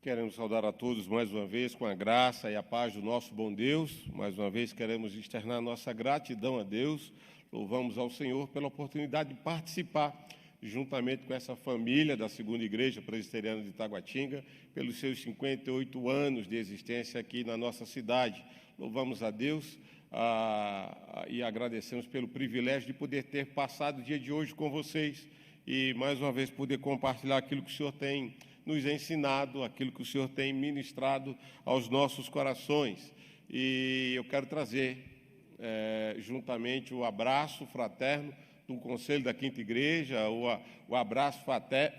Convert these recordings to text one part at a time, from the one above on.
Queremos saudar a todos mais uma vez com a graça e a paz do nosso bom Deus. Mais uma vez queremos externar nossa gratidão a Deus. Louvamos ao Senhor pela oportunidade de participar, juntamente com essa família da Segunda Igreja Presbiteriana de Taguatinga, pelos seus 58 anos de existência aqui na nossa cidade. Louvamos a Deus e agradecemos pelo privilégio de poder ter passado o dia de hoje com vocês e, mais uma vez, poder compartilhar aquilo que o Senhor tem nos ensinado, aquilo que o Senhor tem ministrado aos nossos corações. E eu quero trazer, juntamente, o abraço fraterno do Conselho da Quinta Igreja, o abraço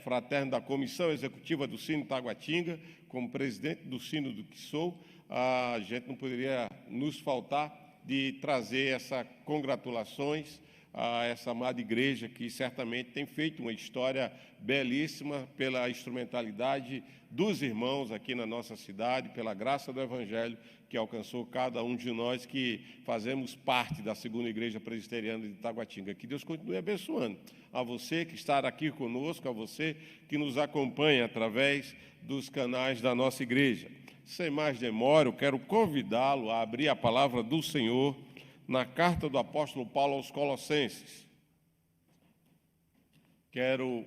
fraterno da Comissão Executiva do Sino Taguatinga, como presidente do Sino do que sou, a gente não poderia nos faltar de trazer essas congratulações a essa amada igreja que certamente tem feito uma história belíssima pela instrumentalidade dos irmãos aqui na nossa cidade, pela graça do Evangelho que alcançou cada um de nós que fazemos parte da Segunda Igreja Presbiteriana de Taguatinga. Que Deus continue abençoando a você que está aqui conosco, a você que nos acompanha através dos canais da nossa igreja. Sem mais demora, eu quero convidá-lo a abrir a palavra do Senhor na carta do apóstolo Paulo aos Colossenses. Quero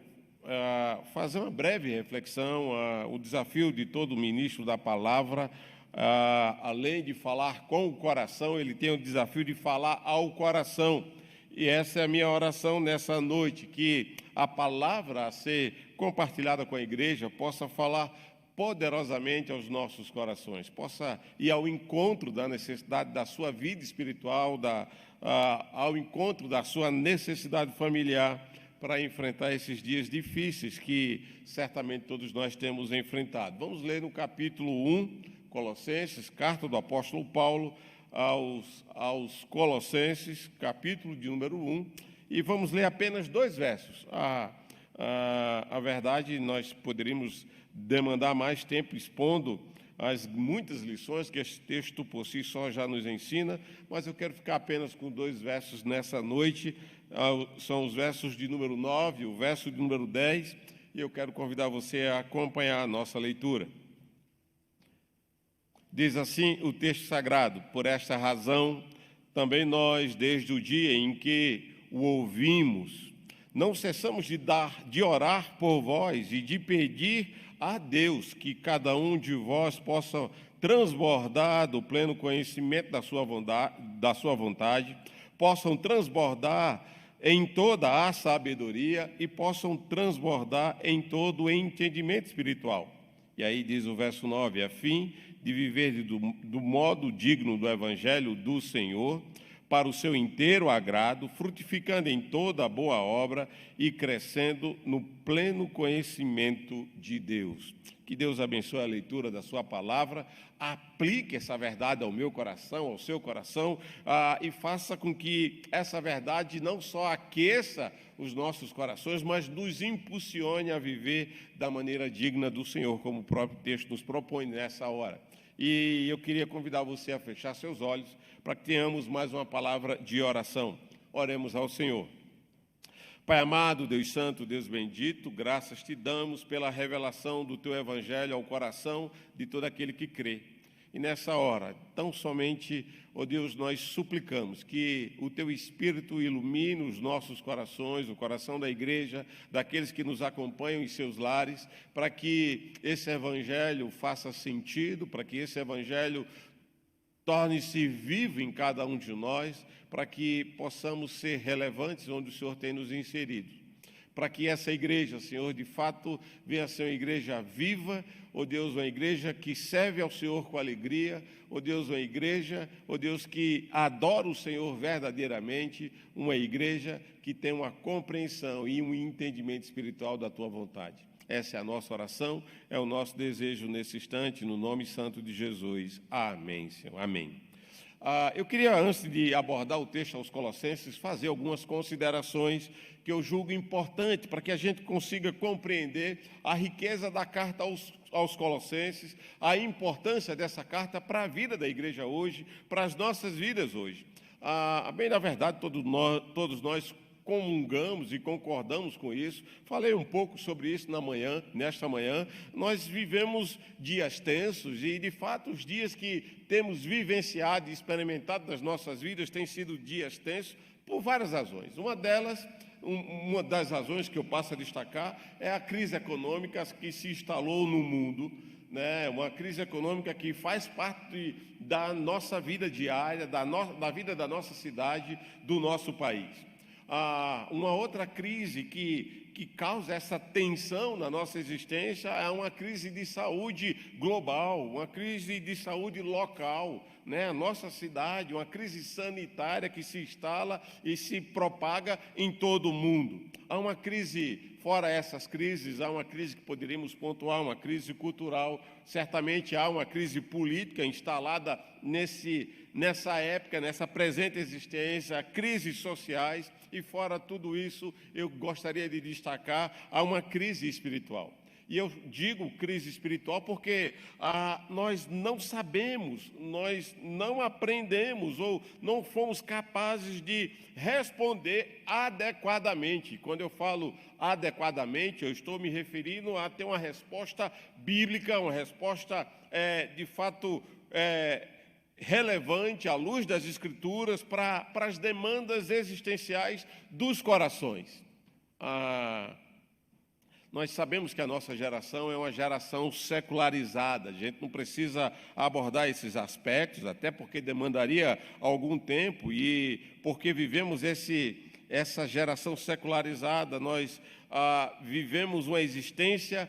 fazer uma breve reflexão. O desafio de todo ministro da palavra, além de falar com o coração, ele tem o desafio de falar ao coração. E essa é a minha oração nessa noite, que a palavra a ser compartilhada com a igreja possa falar poderosamente aos nossos corações, possa ir ao encontro da necessidade da sua vida espiritual, ao encontro da sua necessidade familiar, para enfrentar esses dias difíceis que certamente todos nós temos enfrentado. Vamos ler no capítulo 1, Colossenses, carta do apóstolo Paulo aos Colossenses, capítulo de número 1, e vamos ler apenas 2 versos. A verdade, nós poderíamos demandar mais tempo expondo as muitas lições que esse texto por si só já nos ensina, mas eu quero ficar apenas com 2 versos nessa noite. São os versos de número 9, o verso de número 10, e eu quero convidar você a acompanhar a nossa leitura. Diz assim o texto sagrado: por esta razão, também nós, desde o dia em que o ouvimos, não cessamos de orar por vós e de pedir a Deus que cada um de vós possa transbordar do pleno conhecimento da sua vontade, possam transbordar em toda a sabedoria e possam transbordar em todo o entendimento espiritual. E aí diz o verso 9, a fim de viver do modo digno do Evangelho do Senhor, para o seu inteiro agrado, frutificando em toda a boa obra e crescendo no pleno conhecimento de Deus. Que Deus abençoe a leitura da sua palavra, aplique essa verdade ao meu coração, ao seu coração, e faça com que essa verdade não só aqueça os nossos corações, mas nos impulsione a viver da maneira digna do Senhor, como o próprio texto nos propõe nessa hora. E eu queria convidar você a fechar seus olhos para que tenhamos mais uma palavra de oração. Oremos ao Senhor. Pai amado, Deus santo, Deus bendito, graças te damos pela revelação do teu evangelho ao coração de todo aquele que crê. E nessa hora, tão somente, ó Deus, nós suplicamos que o teu Espírito ilumine os nossos corações, o coração da igreja, daqueles que nos acompanham em seus lares, para que esse evangelho faça sentido, para que esse evangelho torne-se vivo em cada um de nós, para que possamos ser relevantes onde o Senhor tem nos inserido. Para que essa igreja, Senhor, de fato, venha a ser uma igreja viva, ó Deus, uma igreja que serve ao Senhor com alegria, ó Deus, uma igreja, ó Deus, que adora o Senhor verdadeiramente, uma igreja que tem uma compreensão e um entendimento espiritual da tua vontade. Essa é a nossa oração, é o nosso desejo nesse instante, no nome santo de Jesus. Amém, Senhor. Amém. Eu queria, antes de abordar o texto aos Colossenses, fazer algumas considerações que eu julgo importante para que a gente consiga compreender a riqueza da carta aos Colossenses, a importância dessa carta para a vida da igreja hoje, para as nossas vidas hoje. Bem, na verdade, todos nós comungamos e concordamos com isso. Falei um pouco sobre isso nesta manhã. Nós vivemos dias tensos e, de fato, os dias que temos vivenciado e experimentado nas nossas vidas têm sido dias tensos por várias razões. Uma das razões que eu passo a destacar é a crise econômica que se instalou no mundo, né? Uma crise econômica que faz parte da nossa vida diária, da vida da nossa cidade, do nosso país. Uma outra crise que causa essa tensão na nossa existência é uma crise de saúde global, uma crise de saúde local, né? A nossa cidade, uma crise sanitária que se instala e se propaga em todo o mundo. Há uma crise, fora essas crises, há uma crise que poderíamos pontuar, uma crise cultural, certamente há uma crise política instalada nessa época, nessa presente existência, crises sociais, e fora tudo isso, eu gostaria de destacar, há uma crise espiritual. E eu digo crise espiritual porque nós não sabemos, nós não aprendemos ou não fomos capazes de responder adequadamente. Quando eu falo adequadamente, eu estou me referindo a ter uma resposta bíblica, uma resposta de fato relevante à luz das Escrituras para as demandas existenciais dos corações. Nós sabemos que a nossa geração é uma geração secularizada. A gente não precisa abordar esses aspectos, até porque demandaria algum tempo, e porque vivemos essa geração secularizada, nós vivemos uma existência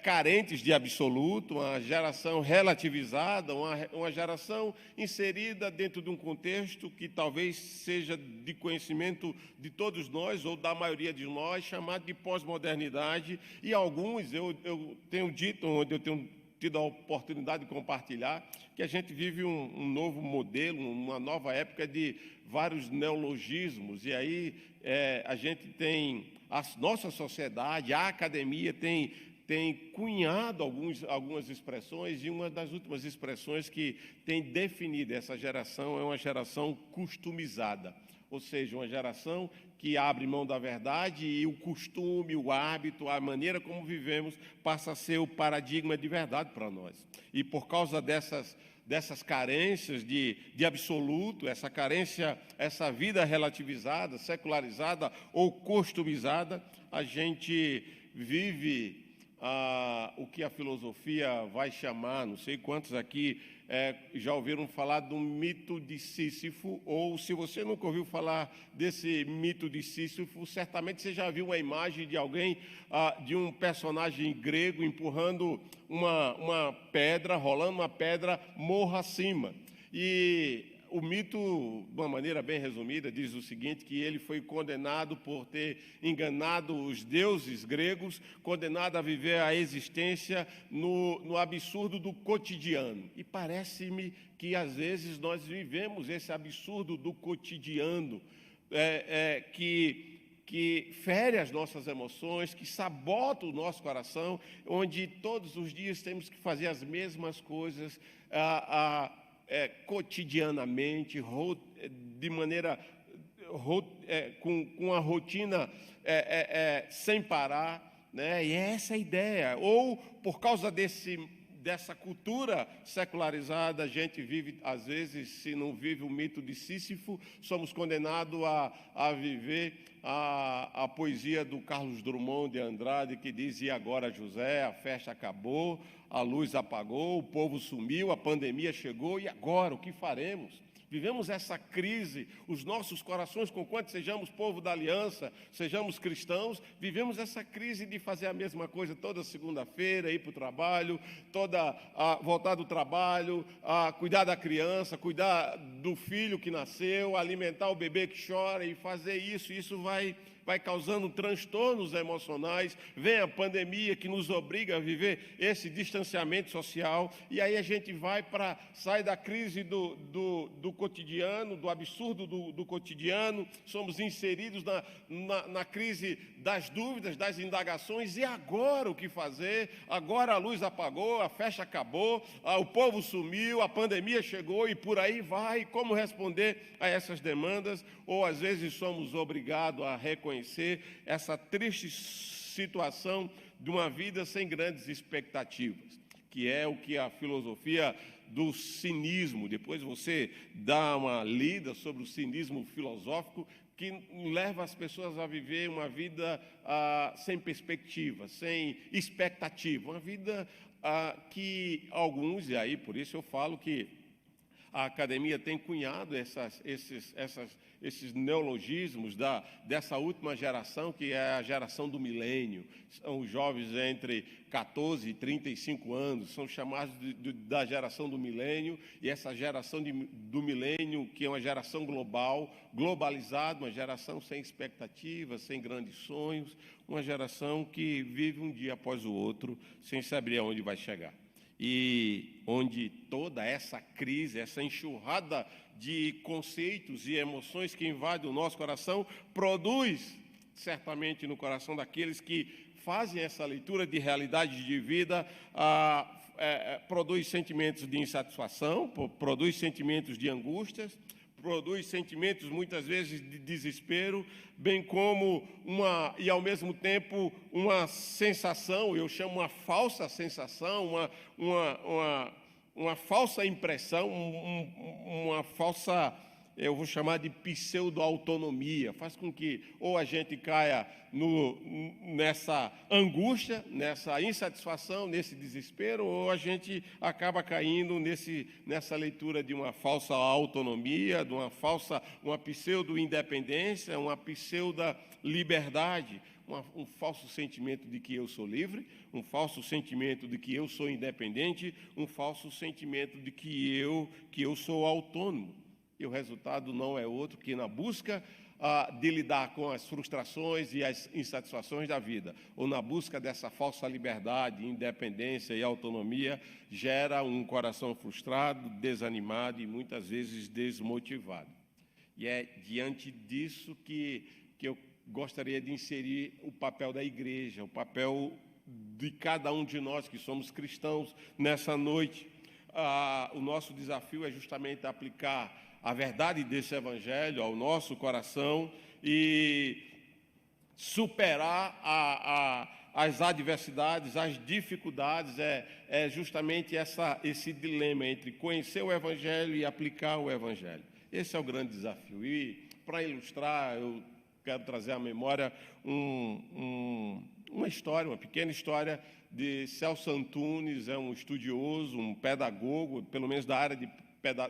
carentes de absoluto, uma geração relativizada, uma geração inserida dentro de um contexto que talvez seja de conhecimento de todos nós, ou da maioria de nós, chamado de pós-modernidade, e alguns, eu tenho dito, onde eu tenho tido a oportunidade de compartilhar, que a gente vive um novo modelo, uma nova época de vários neologismos, e aí a gente tem, a nossa sociedade, a academia tem cunhado algumas expressões, e uma das últimas expressões que tem definido essa geração é uma geração customizada, ou seja, uma geração que abre mão da verdade e o costume, o hábito, a maneira como vivemos passa a ser o paradigma de verdade para nós. E por causa dessas carências de absoluto, essa carência, essa vida relativizada, secularizada ou customizada, a gente vive o que a filosofia vai chamar, não sei quantos aqui já ouviram falar do mito de Sísifo, ou se você nunca ouviu falar desse mito de Sísifo, certamente você já viu uma imagem de alguém, de um personagem grego empurrando uma pedra, rolando uma pedra morro acima. E o mito, de uma maneira bem resumida, diz o seguinte, que ele foi condenado por ter enganado os deuses gregos, condenado a viver a existência no absurdo do cotidiano. E parece-me que, às vezes, nós vivemos esse absurdo do cotidiano, que fere as nossas emoções, que sabota o nosso coração, onde todos os dias temos que fazer as mesmas coisas, cotidianamente, de maneira com a rotina sem parar, né? E é essa a ideia. Ou por causa dessa cultura secularizada, a gente vive, às vezes, se não vive o mito de Sísifo, somos condenados a viver a poesia do Carlos Drummond de Andrade, que diz: e agora, José, a festa acabou, a luz apagou, o povo sumiu, a pandemia chegou, e agora, o que faremos? Vivemos essa crise, os nossos corações, conquanto sejamos povo da aliança, sejamos cristãos, vivemos essa crise de fazer a mesma coisa toda segunda-feira, ir para o trabalho, voltar do trabalho, cuidar da criança, cuidar do filho que nasceu, alimentar o bebê que chora e fazer isso. Isso vai vai causando transtornos emocionais, vem a pandemia que nos obriga a viver esse distanciamento social, e aí a gente sai da crise do cotidiano, do absurdo do cotidiano, somos inseridos na crise das dúvidas, das indagações, e agora o que fazer? Agora a luz apagou, a festa acabou, o povo sumiu, a pandemia chegou e por aí vai. Como responder a essas demandas? Ou às vezes somos obrigados a reconhecer essa triste situação de uma vida sem grandes expectativas, que é o que a filosofia do cinismo, depois você dá uma lida sobre o cinismo filosófico, que leva as pessoas a viver uma vida sem perspectiva, sem expectativa, uma vida que alguns, e aí por isso eu falo que a academia tem cunhado esses neologismos dessa última geração, que é a geração do milênio. São os jovens entre 14 e 35 anos, são chamados da geração do milênio, e essa geração do milênio, que é uma geração globalizada, uma geração sem expectativas, sem grandes sonhos, uma geração que vive um dia após o outro, sem saber aonde vai chegar. E onde toda essa crise, essa enxurrada de conceitos e emoções que invade o nosso coração, produz, certamente no coração daqueles que fazem essa leitura de realidade de vida, produz sentimentos de insatisfação, produz sentimentos de angústias, produz sentimentos muitas vezes de desespero, bem como e ao mesmo tempo uma sensação, eu chamo uma falsa sensação, uma falsa impressão, uma falsa, eu vou chamar de pseudo-autonomia, faz com que ou a gente caia nessa angústia, nessa insatisfação, nesse desespero, ou a gente acaba caindo nessa leitura de uma falsa autonomia, de uma pseudo-independência, uma pseudo-liberdade, um falso sentimento de que eu sou livre, um falso sentimento de que eu sou independente, um falso sentimento de que eu sou autônomo. E o resultado não é outro que, na busca de lidar com as frustrações e as insatisfações da vida, ou na busca dessa falsa liberdade, independência e autonomia, gera um coração frustrado, desanimado e muitas vezes desmotivado. E é diante disso que eu gostaria de inserir o papel da igreja, o papel de cada um de nós que somos cristãos nessa noite. O nosso desafio é justamente aplicar a verdade desse evangelho ao nosso coração e superar as adversidades, as dificuldades, é justamente esse dilema entre conhecer o evangelho e aplicar o evangelho. Esse é o grande desafio. E, para ilustrar, eu quero trazer à memória uma história, uma pequena história de Celso Antunes, é um estudioso, um pedagogo, pelo menos da área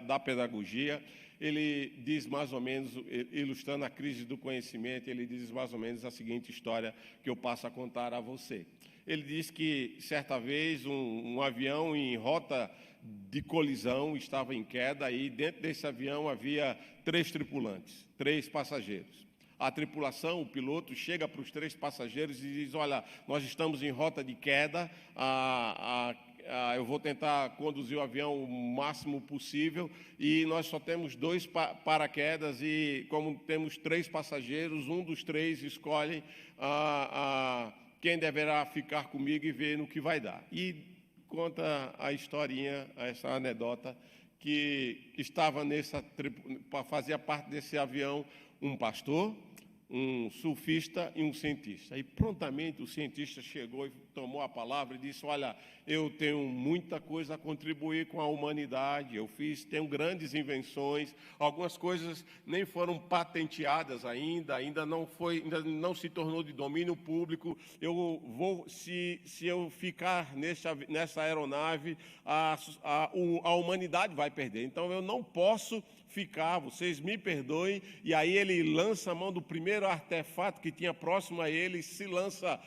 da pedagogia. Ele diz mais ou menos, ilustrando a crise do conhecimento, ele diz mais ou menos a seguinte história que eu passo a contar a você. Ele diz que, certa vez, um avião em rota de colisão estava em queda e dentro desse avião havia 3 tripulantes, 3 passageiros. A tripulação, o piloto, chega para os 3 passageiros e diz: olha, nós estamos em rota de queda, eu vou tentar conduzir o avião o máximo possível e nós só temos 2 paraquedas e, como temos 3 passageiros, um dos 3 escolhe quem deverá ficar comigo e ver no que vai dar. E conta a historinha, essa anedota, que fazia parte desse avião um pastor, um surfista e um cientista. E prontamente o cientista chegou e tomou a palavra e disse: olha, eu tenho muita coisa a contribuir com a humanidade, tenho grandes invenções, algumas coisas nem foram patenteadas ainda não se tornou de domínio público. Se eu ficar nessa aeronave, a humanidade vai perder. Então eu não posso ficar, vocês me perdoem. E aí ele lança a mão do primeiro artefato que tinha próximo a ele e se lança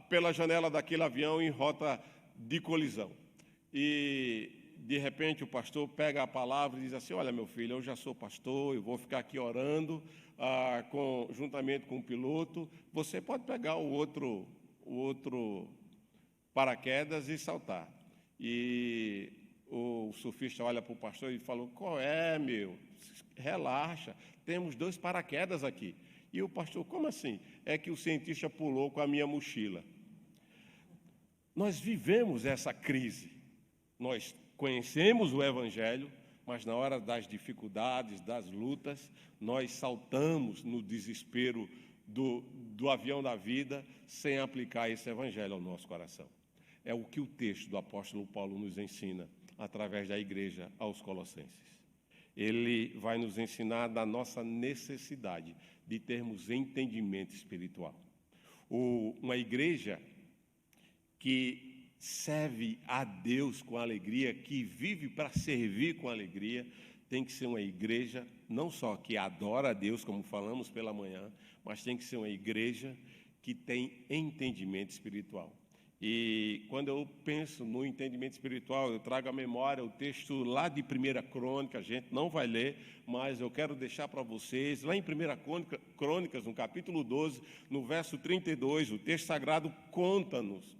pela janela daquele avião em rota de colisão. E, de repente, o pastor pega a palavra e diz assim: olha, meu filho, eu já sou pastor, eu vou ficar aqui orando juntamente com o piloto, você pode pegar o outro paraquedas e saltar. E o surfista olha para o pastor e falou: qual é, meu? Relaxa, temos 2 paraquedas aqui. E o pastor: como assim? É que o cientista pulou com a minha mochila. Nós vivemos essa crise. Nós conhecemos o Evangelho, mas na hora das dificuldades, das lutas, nós saltamos no desespero do avião da vida sem aplicar esse Evangelho ao nosso coração. É o que o texto do apóstolo Paulo nos ensina através da igreja aos Colossenses. Ele vai nos ensinar da nossa necessidade de termos entendimento espiritual. Uma igreja que serve a Deus com alegria, que vive para servir com alegria, tem que ser uma igreja não só que adora a Deus, como falamos pela manhã, mas tem que ser uma igreja que tem entendimento espiritual. E quando eu penso no entendimento espiritual, eu trago à memória o texto lá de 1 Crônica, a gente não vai ler, mas eu quero deixar para vocês, lá em 1 Crônicas, no capítulo 12, no verso 32, o texto sagrado conta-nos,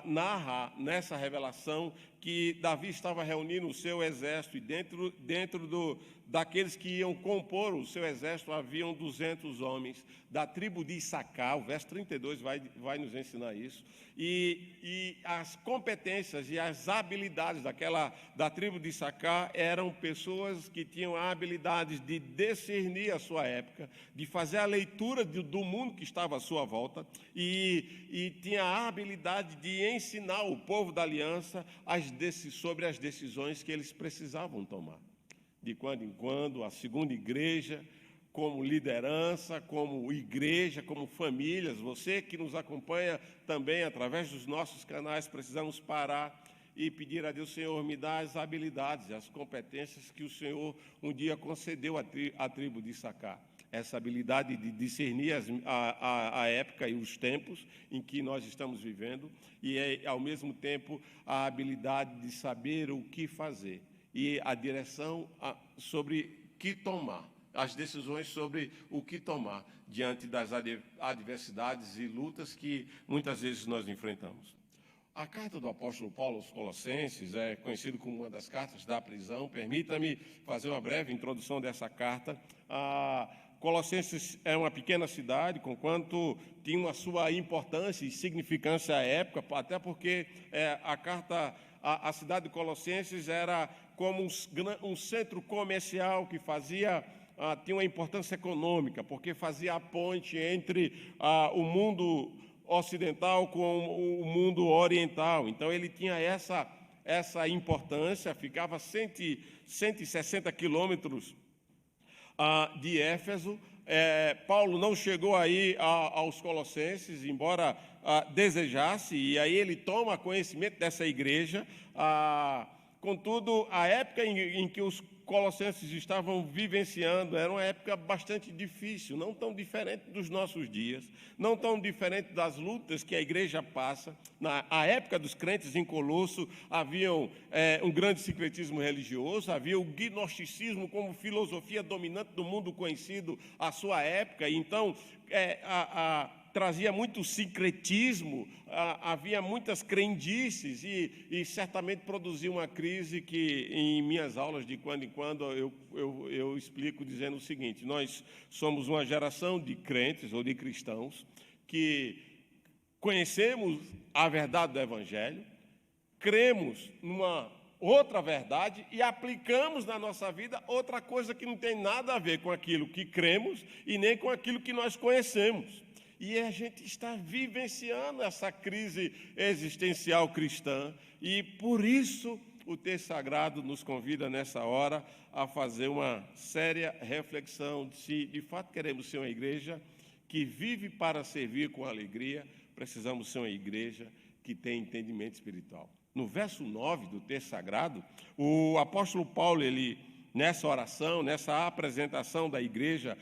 narra nessa revelação que Davi estava reunindo o seu exército e dentro daqueles que iam compor o seu exército haviam 200 homens da tribo de Issacar. O verso 32 vai nos ensinar isso. E as competências e as habilidades da tribo de Issacar eram pessoas que tinham a habilidade de discernir a sua época, de fazer a leitura do mundo que estava à sua volta e tinha a habilidade de ensinar o povo da aliança sobre as decisões que eles precisavam tomar. De quando em quando, a segunda igreja, como liderança, como igreja, como famílias, você que nos acompanha também através dos nossos canais, precisamos parar e pedir a Deus: Senhor, me dá as habilidades, as competências que o Senhor um dia concedeu à tribo de Issacar. Essa habilidade de discernir a época e os tempos em que nós estamos vivendo e, ao mesmo tempo, a habilidade de saber o que fazer e a direção sobre o que tomar, as decisões sobre o que tomar diante das adversidades e lutas que muitas vezes nós enfrentamos. A carta do apóstolo Paulo aos Colossenses é conhecida como uma das cartas da prisão. Permita-me fazer uma breve introdução dessa carta. Colossenses é uma pequena cidade, conquanto tinha a sua importância e significância à época, até porque a cidade de Colossenses era como um centro comercial que tinha uma importância econômica, porque fazia a ponte entre o mundo ocidental com o mundo oriental. Então ele tinha essa importância, ficava 160 quilômetros de Éfeso. Paulo não chegou aí aos Colossenses, embora desejasse, e aí ele toma conhecimento dessa igreja. Contudo, a época em que os colossenses estavam vivenciando era uma época bastante difícil, não tão diferente dos nossos dias, não tão diferente das lutas que a igreja passa. Na época dos crentes em Colosso, havia um grande sincretismo religioso, havia o gnosticismo como filosofia dominante do mundo conhecido à sua época. Então, trazia muito sincretismo, havia muitas crendices e certamente produzia uma crise que, em minhas aulas, de quando em quando, eu explico dizendo o seguinte: nós somos uma geração de crentes ou de cristãos que conhecemos a verdade do Evangelho, cremos numa outra verdade e aplicamos na nossa vida outra coisa que não tem nada a ver com aquilo que cremos e nem com aquilo que nós conhecemos. E a gente está vivenciando essa crise existencial cristã e, por isso, o texto sagrado nos convida nessa hora a fazer uma séria reflexão de se de fato queremos ser uma igreja que vive para servir com alegria. Precisamos ser uma igreja que tem entendimento espiritual. No verso 9 do texto sagrado, o apóstolo Paulo, nessa oração, nessa apresentação da igreja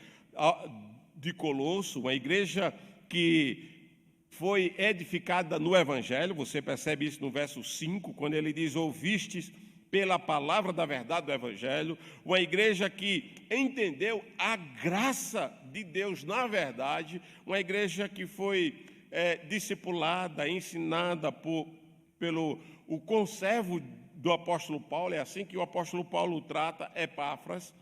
de Colosso, uma igreja que foi edificada no Evangelho, você percebe isso no verso 5, quando ele diz: ouvistes pela palavra da verdade do Evangelho, uma igreja que entendeu a graça de Deus na verdade, uma igreja que foi discipulada, ensinada pelo o conservo do apóstolo Paulo. É assim que o apóstolo Paulo trata Epáfras.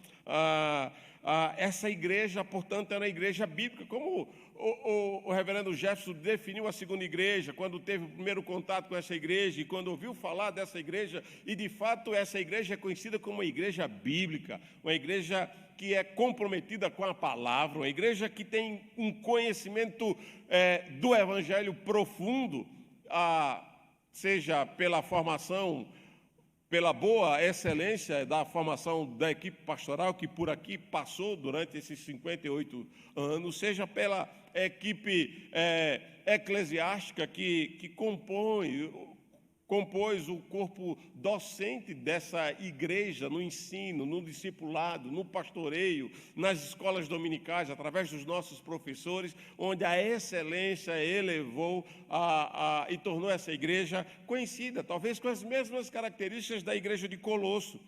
Essa igreja, portanto, era uma igreja bíblica, como o reverendo Jefferson definiu a segunda igreja, quando teve o primeiro contato com essa igreja e quando ouviu falar dessa igreja, e de fato essa igreja é conhecida como uma igreja bíblica, uma igreja que é comprometida com a palavra, uma igreja que tem um conhecimento do evangelho profundo, seja pela formação, pela boa excelência da formação da equipe pastoral que por aqui passou durante esses 58 anos, seja pela equipe eclesiástica que compôs o corpo docente dessa igreja no ensino, no discipulado, no pastoreio, nas escolas dominicais, através dos nossos professores, onde a excelência elevou e tornou essa igreja conhecida, talvez com as mesmas características da igreja de Colosso.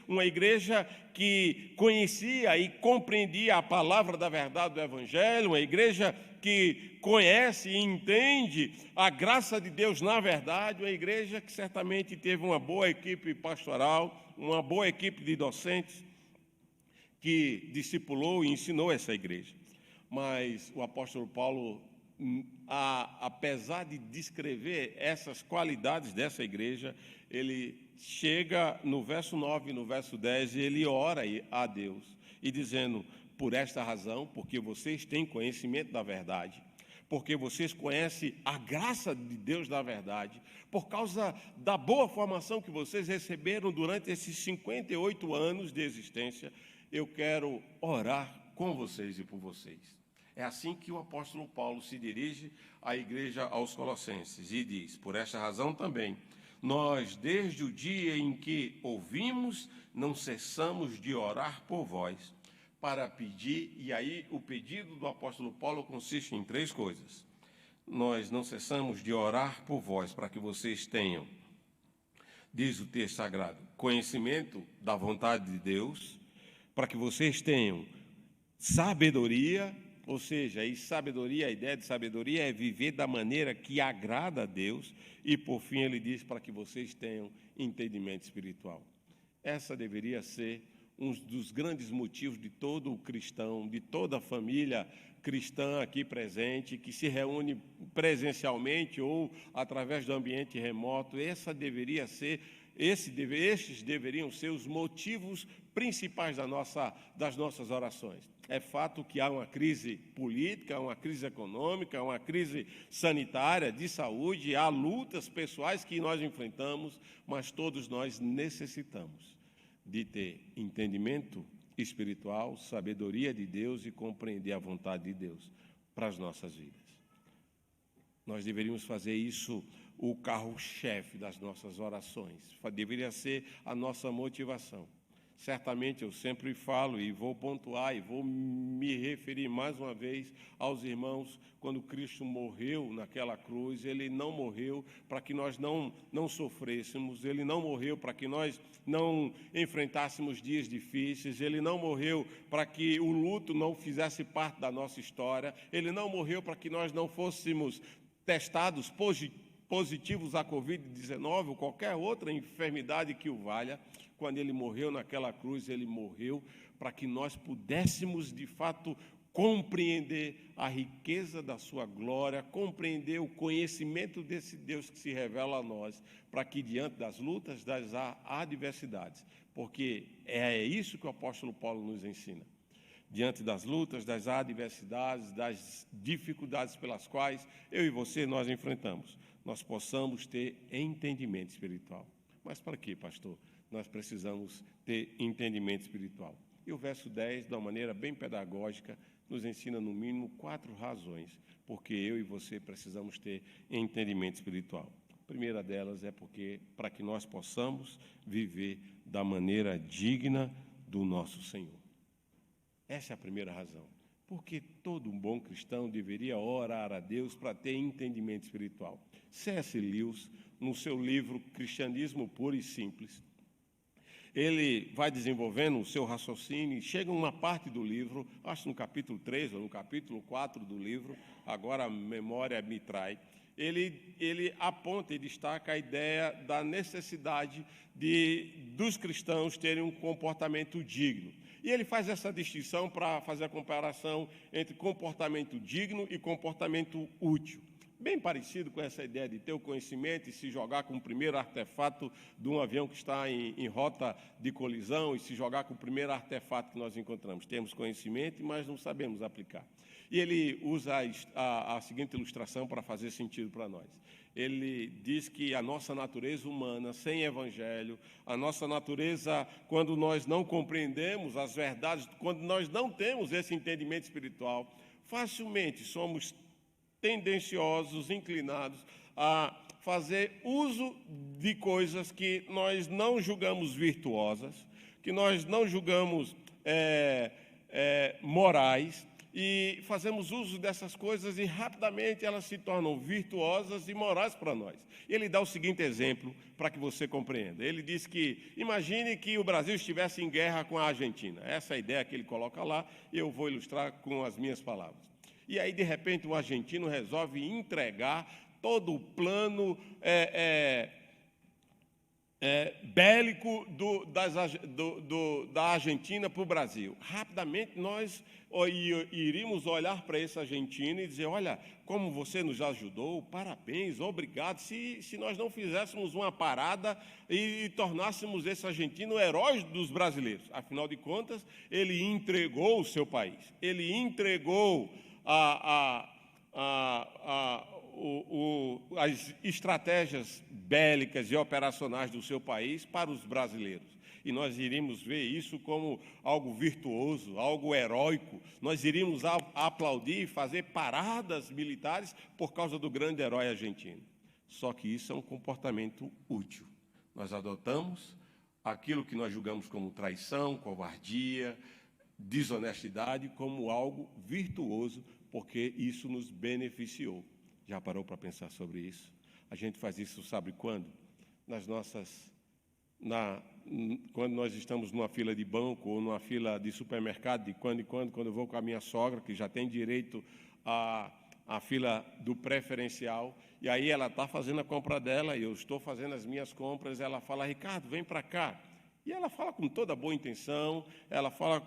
Uma igreja que conhecia e compreendia a palavra da verdade do Evangelho, uma igreja que conhece e entende a graça de Deus na verdade, uma igreja que certamente teve uma boa equipe pastoral, uma boa equipe de docentes que discipulou e ensinou essa igreja. Mas o apóstolo Paulo, apesar de descrever essas qualidades dessa igreja, ele chega no verso 9 e no verso 10 e ele ora a Deus e dizendo: por esta razão, porque vocês têm conhecimento da verdade, porque vocês conhecem a graça de Deus da verdade, por causa da boa formação que vocês receberam durante esses 58 anos de existência, eu quero orar com vocês e por vocês. É assim que o apóstolo Paulo se dirige à igreja aos Colossenses e diz: por esta razão também, nós, desde o dia em que ouvimos, não cessamos de orar por vós, para pedir, e aí o pedido do apóstolo Paulo consiste em 3 coisas. Nós não cessamos de orar por vós, para que vocês tenham, diz o texto sagrado, conhecimento da vontade de Deus, para que vocês tenham sabedoria, ou seja, e sabedoria, a ideia de sabedoria é viver da maneira que agrada a Deus, e por fim ele diz para que vocês tenham entendimento espiritual. Essa deveria ser um dos grandes motivos de todo cristão, de toda a família cristã aqui presente, que se reúne presencialmente ou através do ambiente remoto. Esses deveriam ser os motivos principais das nossas orações. É fato que há uma crise política, uma crise econômica, uma crise sanitária, de saúde, há lutas pessoais que nós enfrentamos, mas todos nós necessitamos de ter entendimento espiritual, sabedoria de Deus e compreender a vontade de Deus para as nossas vidas. Nós deveríamos fazer isso o carro-chefe das nossas orações, deveria ser a nossa motivação. Certamente eu sempre falo e vou pontuar e vou me referir mais uma vez aos irmãos, quando Cristo morreu naquela cruz, ele não morreu para que nós não sofrêssemos, ele não morreu para que nós não enfrentássemos dias difíceis, ele não morreu para que o luto não fizesse parte da nossa história, ele não morreu para que nós não fôssemos testados positivos à Covid-19 ou qualquer outra enfermidade que o valha. Quando ele morreu naquela cruz, ele morreu para que nós pudéssemos, de fato, compreender a riqueza da sua glória, compreender o conhecimento desse Deus que se revela a nós, para que diante das lutas, das adversidades, porque é isso que o apóstolo Paulo nos ensina, diante das lutas, das adversidades, das dificuldades pelas quais eu e você nós enfrentamos, nós possamos ter entendimento espiritual. Mas para quê, pastor? Nós precisamos ter entendimento espiritual. E o verso 10, de uma maneira bem pedagógica, nos ensina no mínimo 4 razões porque eu e você precisamos ter entendimento espiritual. A primeira delas é para que nós possamos viver da maneira digna do nosso Senhor. Essa é a primeira razão. Porque todo um bom cristão deveria orar a Deus para ter entendimento espiritual. C.S. Lewis, no seu livro Cristianismo Puro e Simples, ele vai desenvolvendo o seu raciocínio e chega uma parte do livro, acho no capítulo 3 ou no capítulo 4 do livro, agora a memória me trai, ele aponta e destaca a ideia da necessidade dos cristãos terem um comportamento digno. E ele faz essa distinção para fazer a comparação entre comportamento digno e comportamento útil. Bem parecido com essa ideia de ter o conhecimento e se jogar com o primeiro artefato de um avião que está em rota de colisão e se jogar com o primeiro artefato que nós encontramos. Temos conhecimento, mas não sabemos aplicar. E ele usa a seguinte ilustração para fazer sentido para nós. Ele diz que a nossa natureza humana, sem evangelho, a nossa natureza, quando nós não compreendemos as verdades, quando nós não temos esse entendimento espiritual, facilmente somos tendenciosos, inclinados a fazer uso de coisas que nós não julgamos virtuosas, que nós não julgamos morais, e fazemos uso dessas coisas e rapidamente elas se tornam virtuosas e morais para nós. Ele dá o seguinte exemplo para que você compreenda. Ele diz que, imagine que o Brasil estivesse em guerra com a Argentina. Essa é a ideia que ele coloca lá e eu vou ilustrar com as minhas palavras. E aí, de repente, o argentino resolve entregar todo o plano bélico da Argentina para o Brasil. Rapidamente, nós iríamos olhar para esse argentino e dizer, olha, como você nos ajudou, parabéns, obrigado. Se nós não fizéssemos uma parada e tornássemos esse argentino herói dos brasileiros. Afinal de contas, ele entregou o seu país, ele entregou as estratégias bélicas e operacionais do seu país para os brasileiros. E nós iríamos ver isso como algo virtuoso, algo heróico. Nós iríamos aplaudir e fazer paradas militares por causa do grande herói argentino. Só que isso é um comportamento útil. Nós adotamos aquilo que nós julgamos como traição, covardia, desonestidade como algo virtuoso, porque isso nos beneficiou. Já parou para pensar sobre isso? A gente faz isso, sabe quando? Quando nós estamos numa fila de banco ou numa fila de supermercado, de quando em quando eu vou com a minha sogra, que já tem direito à fila do preferencial, e aí ela está fazendo a compra dela, e eu estou fazendo as minhas compras, ela fala, Ricardo, vem para cá. E ela fala com toda boa intenção, ela fala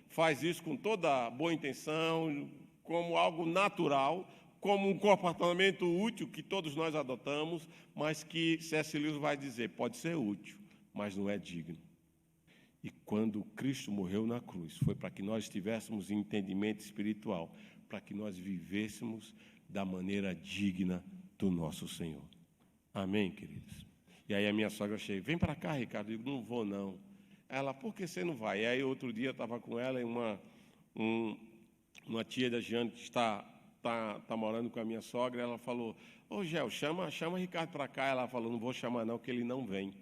faz isso com toda boa intenção, como algo natural, como um comportamento útil que todos nós adotamos, mas que C.S. Lewis vai dizer, pode ser útil, mas não é digno. E quando Cristo morreu na cruz, foi para que nós tivéssemos entendimento espiritual, para que nós vivêssemos da maneira digna do nosso Senhor. Amém, queridos? E aí a minha sogra chega, vem para cá, Ricardo. Eu digo, não vou não. Ela, por que você não vai? E aí outro dia eu estava com ela e uma tia da Giane que está morando com a minha sogra, ela falou, Gel, chama Ricardo para cá. Ela falou, não vou chamar não, que ele não vem.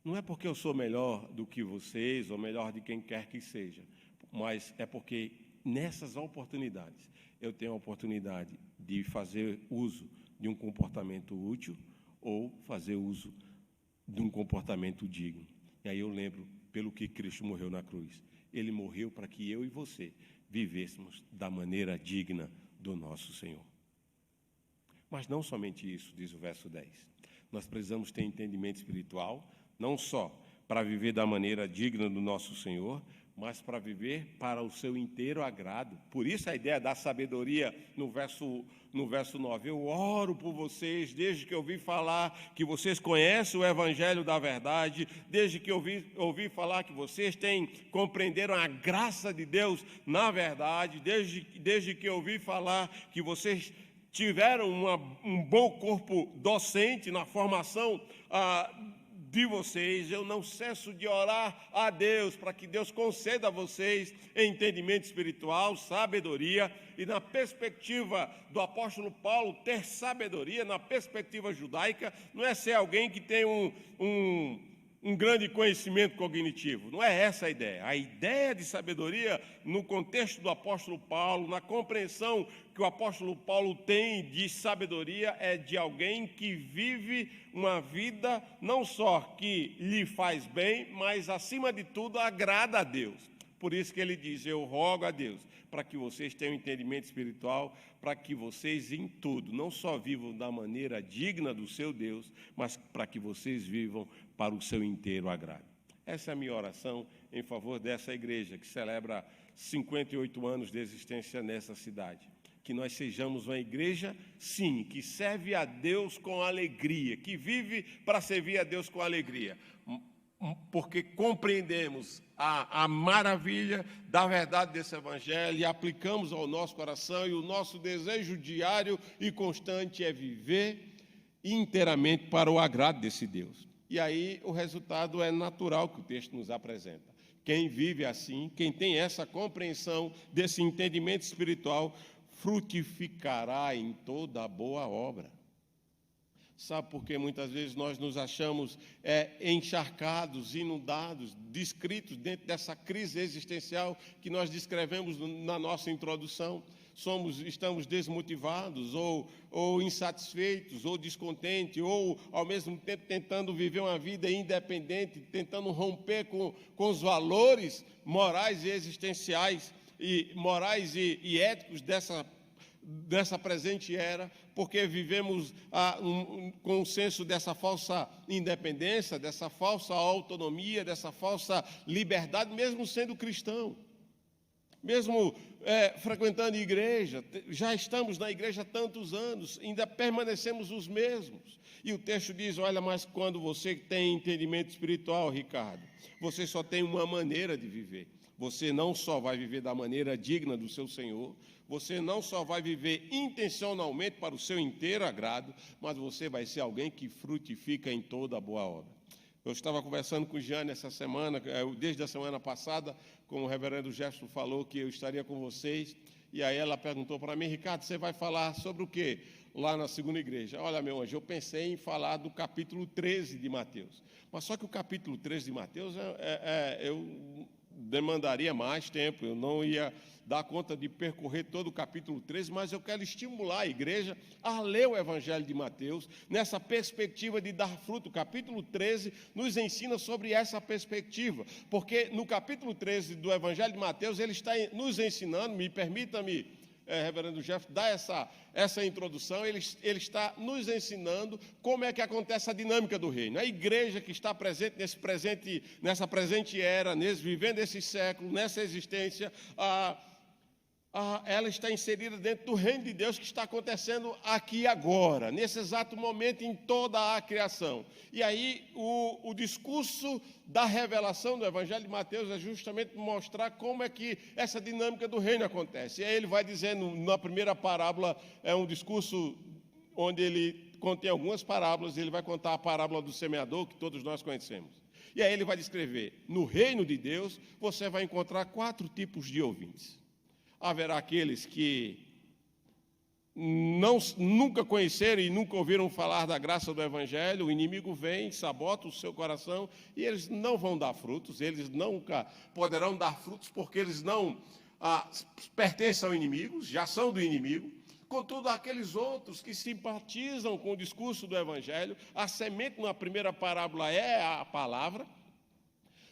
Não é porque eu sou melhor do que vocês ou melhor de quem quer que seja, mas é porque nessas oportunidades eu tenho a oportunidade de fazer uso de um comportamento útil ou fazer uso de um comportamento digno. E aí eu lembro, pelo que Cristo morreu na cruz. Ele morreu para que eu e você vivêssemos da maneira digna do nosso Senhor. Mas não somente isso, diz o verso 10. Nós precisamos ter entendimento espiritual, não só para viver da maneira digna do nosso Senhor, mas para viver para o seu inteiro agrado. Por isso a ideia da sabedoria no verso 9. Eu oro por vocês, desde que eu ouvi falar que vocês conhecem o Evangelho da verdade, desde que eu ouvi falar que vocês compreenderam a graça de Deus na verdade, desde que eu ouvi falar que vocês tiveram um bom corpo docente na formação de vocês, eu não cesso de orar a Deus para que Deus conceda a vocês entendimento espiritual, sabedoria, e na perspectiva do apóstolo Paulo, ter sabedoria na perspectiva judaica não é ser alguém que tem um grande conhecimento cognitivo. Não é essa a ideia. A ideia de sabedoria, no contexto do apóstolo Paulo, na compreensão que o apóstolo Paulo tem de sabedoria, é de alguém que vive uma vida não só que lhe faz bem, mas, acima de tudo, agrada a Deus. Por isso que ele diz: eu rogo a Deus para que vocês tenham entendimento espiritual, para que vocês em tudo não só vivam da maneira digna do seu Deus, mas para que vocês vivam para o seu inteiro agrado. Essa é a minha oração em favor dessa igreja que celebra 58 anos de existência nessa cidade. Que nós sejamos uma igreja, sim, que serve a Deus com alegria, que vive para servir a Deus com alegria, porque compreendemos a maravilha da verdade desse evangelho e aplicamos ao nosso coração, e o nosso desejo diário e constante é viver inteiramente para o agrado desse Deus. E aí o resultado é natural que o texto nos apresenta. Quem vive assim, quem tem essa compreensão desse entendimento espiritual, frutificará em toda a boa obra. Sabe por que muitas vezes nós nos achamos encharcados, inundados, descritos dentro dessa crise existencial que nós descrevemos na nossa introdução? Estamos desmotivados, ou insatisfeitos, ou descontentes, ou ao mesmo tempo tentando viver uma vida independente, tentando romper com os valores morais e existenciais, e morais e éticos dessa presente era, porque vivemos com o senso dessa falsa independência, dessa falsa autonomia, dessa falsa liberdade, mesmo sendo cristão, mesmo frequentando igreja. Já estamos na igreja há tantos anos, ainda permanecemos os mesmos. E o texto diz: olha, mas quando você tem entendimento espiritual, Ricardo, você só tem uma maneira de viver. Você não só vai viver da maneira digna do seu Senhor, você não só vai viver intencionalmente para o seu inteiro agrado, mas você vai ser alguém que frutifica em toda a boa obra. Eu estava conversando com o Jane essa semana, desde a semana passada, como o reverendo Jefferson falou que eu estaria com vocês, e aí ela perguntou para mim: Ricardo, você vai falar sobre o quê lá na segunda igreja? Olha, meu anjo, eu pensei em falar do capítulo 13 de Mateus, mas só que o capítulo 13 de Mateus eu demandaria mais tempo, eu não ia dar conta de percorrer todo o capítulo 13, mas eu quero estimular a igreja a ler o Evangelho de Mateus nessa perspectiva de dar fruto. O capítulo 13 nos ensina sobre essa perspectiva, porque no capítulo 13 do Evangelho de Mateus ele está nos ensinando, me permita-me, reverendo Jeff, dar essa introdução, ele está nos ensinando como é que acontece a dinâmica do reino. A igreja que está presente nessa presente era, vivendo esse século, nessa existência, ela está inserida dentro do reino de Deus que está acontecendo aqui agora, nesse exato momento, em toda a criação. E aí o discurso da revelação do Evangelho de Mateus é justamente mostrar como é que essa dinâmica do reino acontece. E aí ele vai dizendo, na primeira parábola, é um discurso onde ele contém algumas parábolas, ele vai contar a parábola do semeador, que todos nós conhecemos. E aí ele vai descrever: no reino de Deus, você vai encontrar 4 tipos de ouvintes. Haverá aqueles que nunca conheceram e nunca ouviram falar da graça do Evangelho. O inimigo vem, sabota o seu coração e eles não vão dar frutos, eles nunca poderão dar frutos porque eles não pertencem ao inimigo, já são do inimigo. Contudo, aqueles outros que simpatizam com o discurso do Evangelho, a semente na primeira parábola é a palavra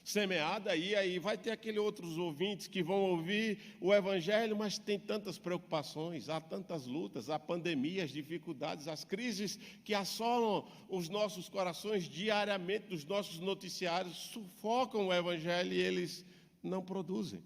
semeada, e aí vai ter aqueles outros ouvintes que vão ouvir o Evangelho, mas tem tantas preocupações, há tantas lutas, há pandemias, dificuldades, as crises que assolam os nossos corações diariamente, dos nossos noticiários, sufocam o Evangelho e eles não produzem.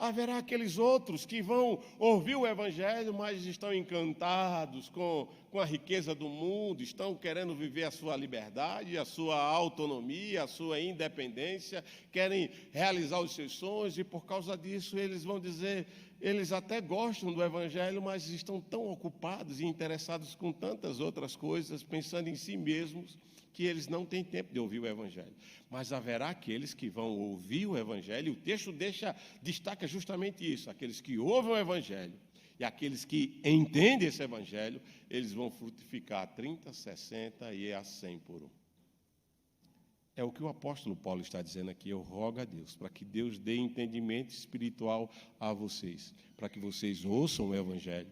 Haverá aqueles outros que vão ouvir o Evangelho, mas estão encantados com a riqueza do mundo, estão querendo viver a sua liberdade, a sua autonomia, a sua independência, querem realizar os seus sonhos, e por causa disso eles vão dizer, eles até gostam do Evangelho, mas estão tão ocupados e interessados com tantas outras coisas, pensando em si mesmos, que eles não têm tempo de ouvir o Evangelho. Mas haverá aqueles que vão ouvir o Evangelho, e o texto destaca justamente isso: aqueles que ouvem o Evangelho, e aqueles que entendem esse Evangelho, eles vão frutificar 30, 60 e a 100 por um. É o que o apóstolo Paulo está dizendo aqui. Eu rogo a Deus para que Deus dê entendimento espiritual a vocês, para que vocês ouçam o Evangelho,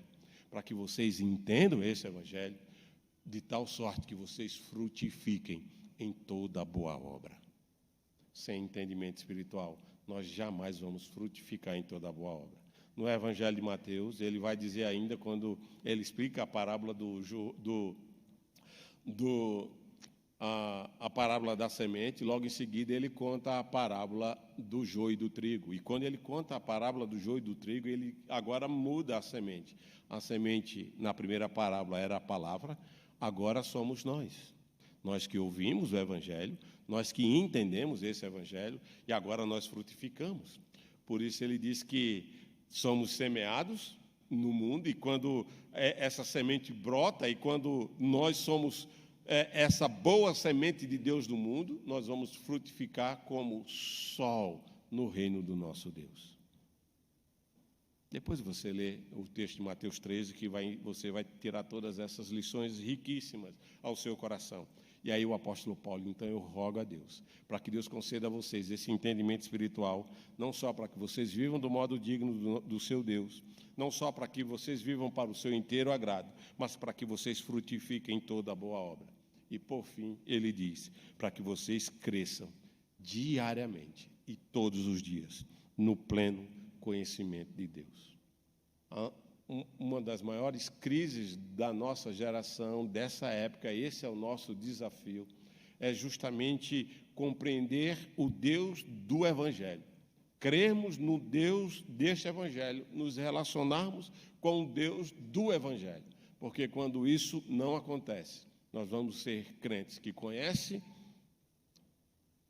para que vocês entendam esse Evangelho, de tal sorte que vocês frutifiquem em toda boa obra. Sem entendimento espiritual, nós jamais vamos frutificar em toda boa obra. No Evangelho de Mateus, ele vai dizer ainda, quando ele explica a parábola a parábola da semente, logo em seguida ele conta a parábola do joio e do trigo. E quando ele conta a parábola do joio e do trigo, ele agora muda a semente. A semente, na primeira parábola, era a palavra, agora somos nós. Nós que ouvimos o Evangelho, nós que entendemos esse Evangelho, e agora nós frutificamos. Por isso ele diz que somos semeados no mundo, e quando essa semente brota, e quando nós somos essa boa semente de Deus no mundo, nós vamos frutificar como sol no reino do nosso Deus. Depois você lê o texto de Mateus 13, que você vai tirar todas essas lições riquíssimas ao seu coração. E aí o apóstolo Paulo, então eu rogo a Deus, para que Deus conceda a vocês esse entendimento espiritual, não só para que vocês vivam do modo digno do seu Deus, não só para que vocês vivam para o seu inteiro agrado, mas para que vocês frutifiquem toda a boa obra. E, por fim, ele diz, para que vocês cresçam diariamente e todos os dias no pleno conhecimento de Deus. Uma das maiores crises da nossa geração, dessa época, esse é o nosso desafio, é justamente compreender o Deus do Evangelho. Crermos no Deus deste Evangelho, nos relacionarmos com o Deus do Evangelho. Porque quando isso não acontece, nós vamos ser crentes que conhecem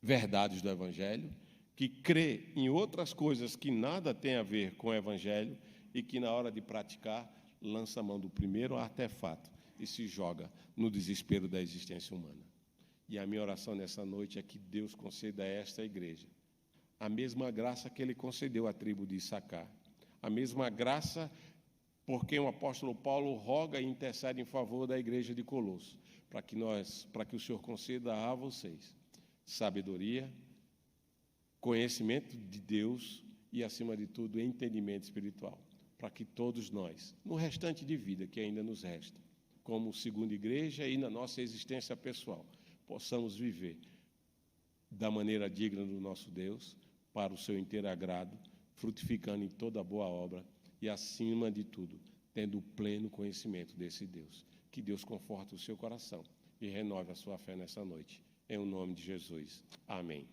verdades do Evangelho, que crê em outras coisas que nada tem a ver com o Evangelho e que, na hora de praticar, lança a mão do primeiro artefato e se joga no desespero da existência humana. E a minha oração nessa noite é que Deus conceda a esta igreja a mesma graça que Ele concedeu à tribo de Issacar, a mesma graça por quem o apóstolo Paulo roga e intercede em favor da igreja de Colosso, para que o Senhor conceda a vocês sabedoria, conhecimento de Deus e, acima de tudo, entendimento espiritual, para que todos nós, no restante de vida que ainda nos resta, como segunda igreja e na nossa existência pessoal, possamos viver da maneira digna do nosso Deus, para o seu inteiro agrado, frutificando em toda boa obra e, acima de tudo, tendo o pleno conhecimento desse Deus. Que Deus conforte o seu coração e renove a sua fé nessa noite. Em nome de Jesus. Amém.